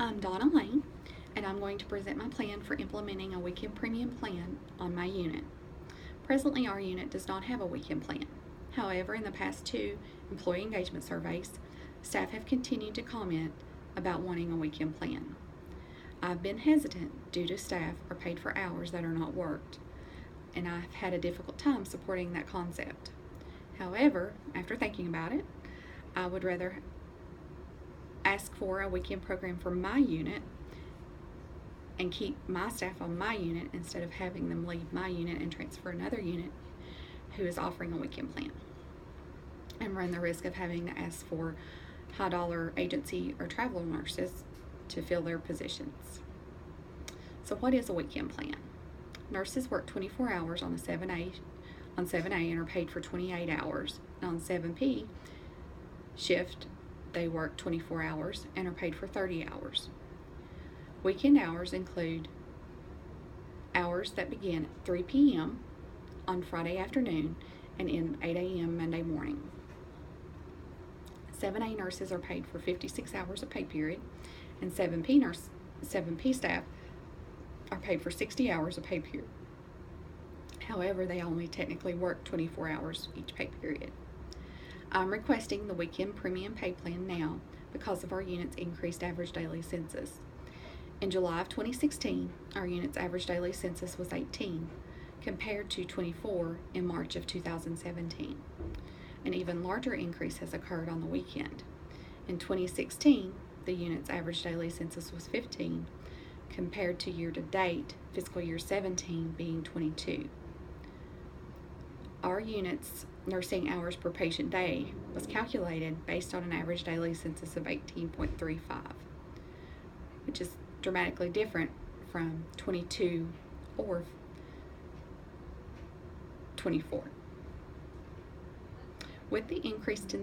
I'm Donna Lane, and I'm going to present my plan for implementing a weekend premium plan on my unit. Presently, our unit does not have a weekend plan. However, in the past two employee engagement surveys, staff have continued to comment about wanting a weekend plan. I've been hesitant due to staff are paid for hours that are not worked, and I've had a difficult time supporting that concept. However, after thinking about it, I would rather ask for a weekend program for my unit and keep my staff on my unit instead of having them leave my unit and transfer another unit who is offering a weekend plan, and run the risk of having to ask for high dollar agency or travel nurses to fill their positions. So what is a weekend plan? Nurses work 24 hours on 7A and are paid for 28 hours. And on 7P shift, they work 24 hours and are paid for 30 hours. Weekend hours include hours that begin at 3 p.m. on Friday afternoon and end 8 a.m. Monday morning. 7A nurses are paid for 56 hours of pay period, and 7P staff are paid for 60 hours of pay period. However, they only technically work 24 hours each pay period. I'm requesting the weekend premium pay plan now because of our unit's increased average daily census. In July of 2016, our unit's average daily census was 18, compared to 24 in March of 2017. An even larger increase has occurred on the weekend. In 2016, the unit's average daily census was 15, compared to year-to-date fiscal year 17 being 22. Our unit's nursing hours per patient day was calculated based on an average daily census of 18.35, which is dramatically different from 22 or 24. With the increased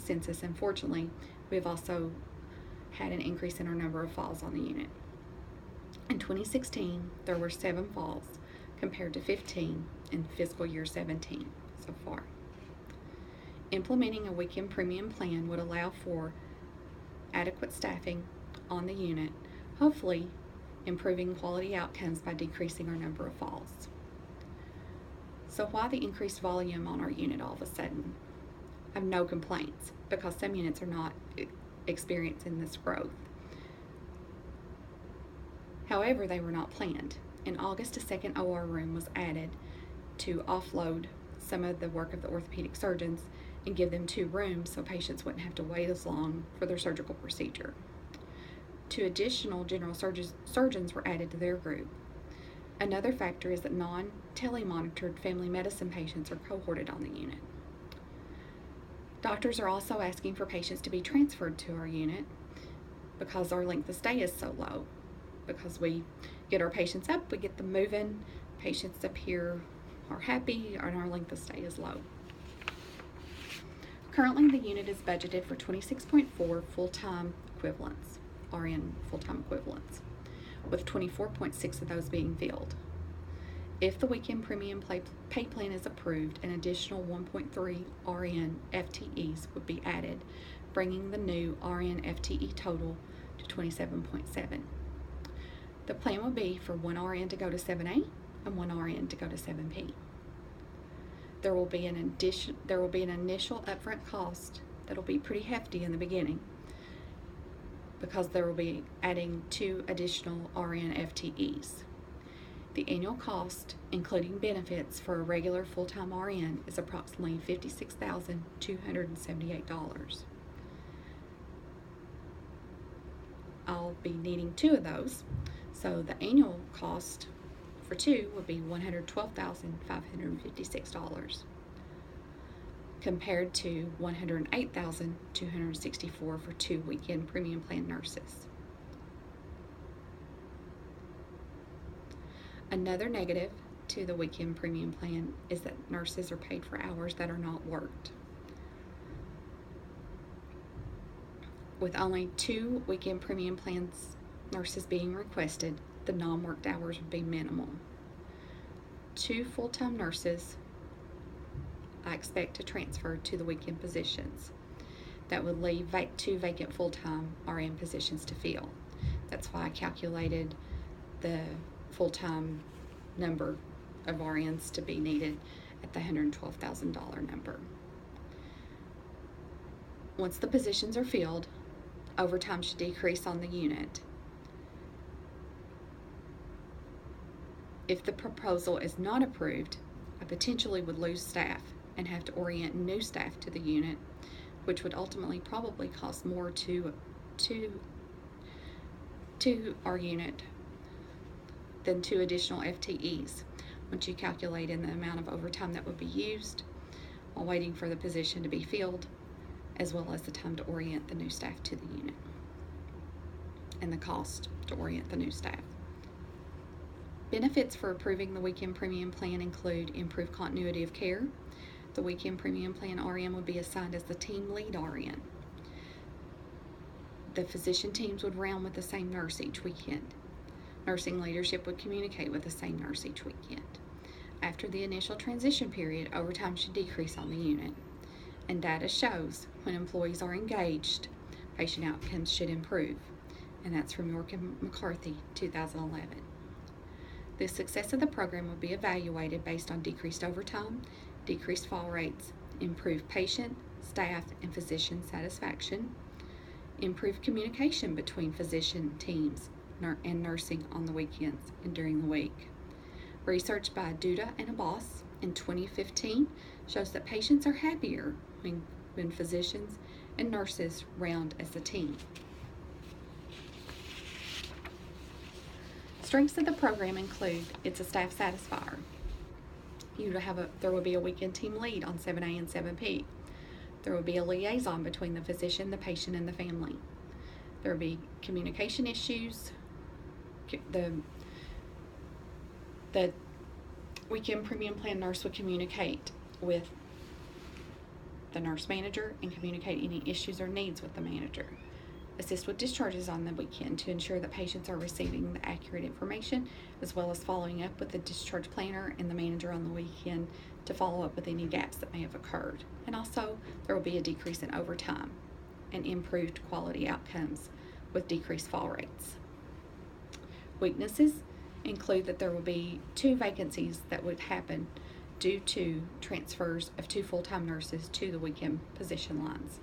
census, unfortunately, we've also had an increase in our number of falls on the unit. In 2016, there were 7 falls compared to 15 in fiscal year 17 so far. Implementing a weekend premium plan would allow for adequate staffing on the unit, hopefully improving quality outcomes by decreasing our number of falls. So why the increased volume on our unit all of a sudden? I have no complaints because some units are not experiencing this growth. However, they were not planned. In August, a second OR room was added to offload some of the work of the orthopedic surgeons and give them 2 rooms so patients wouldn't have to wait as long for their surgical procedure. 2 additional general surgeons were added to their group. Another factor is that non-telemonitored family medicine patients are cohorted on the unit. Doctors are also asking for patients to be transferred to our unit because our length of stay is so low. Because we get our patients up, we get them moving, patients up here are happy, and our length of stay is low. Currently, the unit is budgeted for 26.4 full-time equivalents, RN full-time equivalents, with 24.6 of those being filled. If the weekend premium pay plan is approved, an additional 1.3 RN FTEs would be added, bringing the new RN FTE total to 27.7. The plan will be for 1 RN to go to 7A and 1 RN to go to 7P. There will be an initial upfront cost that will be pretty hefty in the beginning because there will be adding 2 additional RN FTEs. The annual cost, including benefits for a regular full-time RN, is approximately $56,278. I'll be needing 2 of those, so the annual cost for 2 would be $112,556 compared to $108,264 for 2 weekend premium plan nurses. Another negative to the weekend premium plan is that nurses are paid for hours that are not worked. With only 2 weekend premium plans nurses being requested, the non-worked hours would be minimal. 2 full-time nurses I expect to transfer to the weekend positions. that would leave 2 vacant full-time RN positions to fill. That's why I calculated the full-time number of RNs to be needed at the $112,000 number. Once the positions are filled, overtime should decrease on the unit. If the proposal is not approved, I potentially would lose staff and have to orient new staff to the unit, which would ultimately probably cost more to our unit than 2 additional FTEs once you calculate in the amount of overtime that would be used while waiting for the position to be filled, as well as the time to orient the new staff to the unit and the cost to orient the new staff. Benefits for approving the weekend premium plan include improved continuity of care. The weekend premium plan RN would be assigned as the team lead RN. The physician teams would round with the same nurse each weekend. Nursing leadership would communicate with the same nurse each weekend. After the initial transition period, overtime should decrease on the unit, and data shows when employees are engaged, patient outcomes should improve, and that's from York and McCarthy, 2011. The success of the program will be evaluated based on decreased overtime, decreased fall rates, improved patient, staff, and physician satisfaction, improved communication between physician teams and nursing on the weekends and during the week. Research by Duda and Abbas in 2015 shows that patients are happier when physicians and nurses round as a team. Strengths of the program include it's a staff satisfier. There will be a weekend team lead on 7A and 7P. There will be a liaison between the physician, the patient, and the family. There will be communication issues. The weekend premium plan nurse would communicate with the nurse manager and communicate any issues or needs with the manager. Assist with discharges on the weekend to ensure that patients are receiving the accurate information, as well as following up with the discharge planner and the manager on the weekend to follow up with any gaps that may have occurred. And also, there will be a decrease in overtime and improved quality outcomes with decreased fall rates. Weaknesses include that there will be 2 vacancies that would happen due to transfers of 2 full-time nurses to the weekend position lines.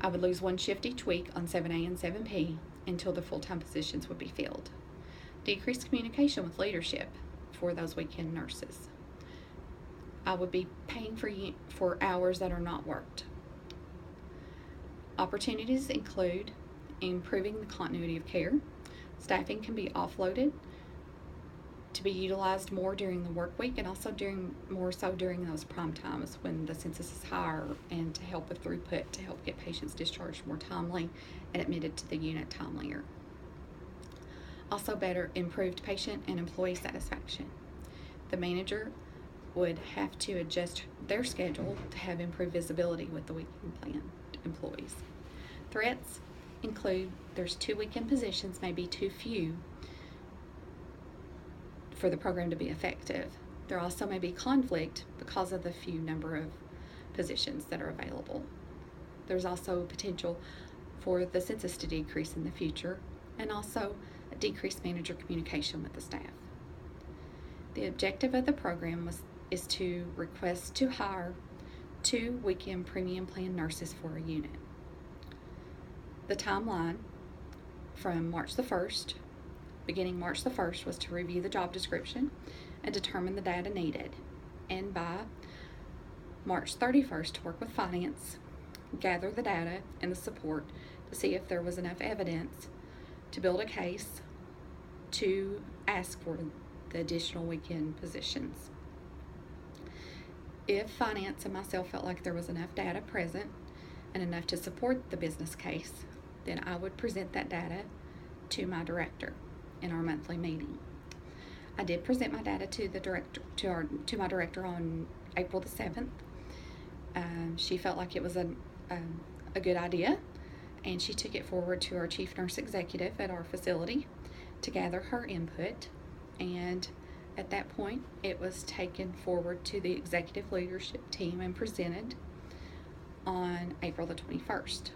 I would lose 1 shift each week on 7A and 7P until the full-time positions would be filled. Decreased communication with leadership for those weekend nurses. I would be paying for hours that are not worked. Opportunities include improving the continuity of care. Staffing can be offloaded to be utilized more during the work week and also more so during those prime times when the census is higher, and to help with throughput to help get patients discharged more timely and admitted to the unit timelier. Also, better improved patient and employee satisfaction. The manager would have to adjust their schedule to have improved visibility with the weekend plan employees. Threats include there's 2 weekend positions, maybe too few for the program to be effective. There also may be conflict because of the few number of positions that are available. There's also potential for the census to decrease in the future, and also a decreased manager communication with the staff. The objective of the program is to request to hire 2 weekend premium plan nurses for a unit. The timeline from beginning March the 1st, was to review the job description and determine the data needed, and by March 31st to work with finance, gather the data and the support to see if there was enough evidence to build a case to ask for the additional weekend positions. If finance and myself felt like there was enough data present and enough to support the business case, then I would present that data to my director in our monthly meeting. I did present my data to my director on April the 7th. She felt like it was a good idea, and she took it forward to our chief nurse executive at our facility to gather her input, and at that point it was taken forward to the executive leadership team and presented on April the 21st.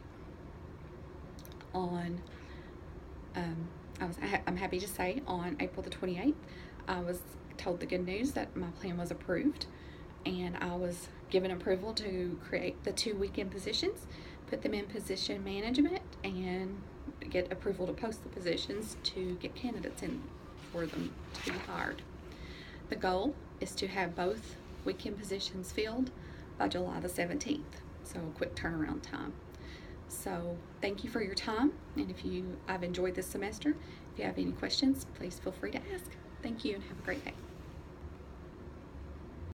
I'm happy to say on April the 28th, I was told the good news that my plan was approved, and I was given approval to create the 2 weekend positions, put them in position management, and get approval to post the positions to get candidates in for them to be hired. The goal is to have both weekend positions filled by July the 17th, so a quick turnaround time. So thank you for your time, and I've enjoyed this semester. If you have any questions, please feel free to ask. Thank you and have a great day.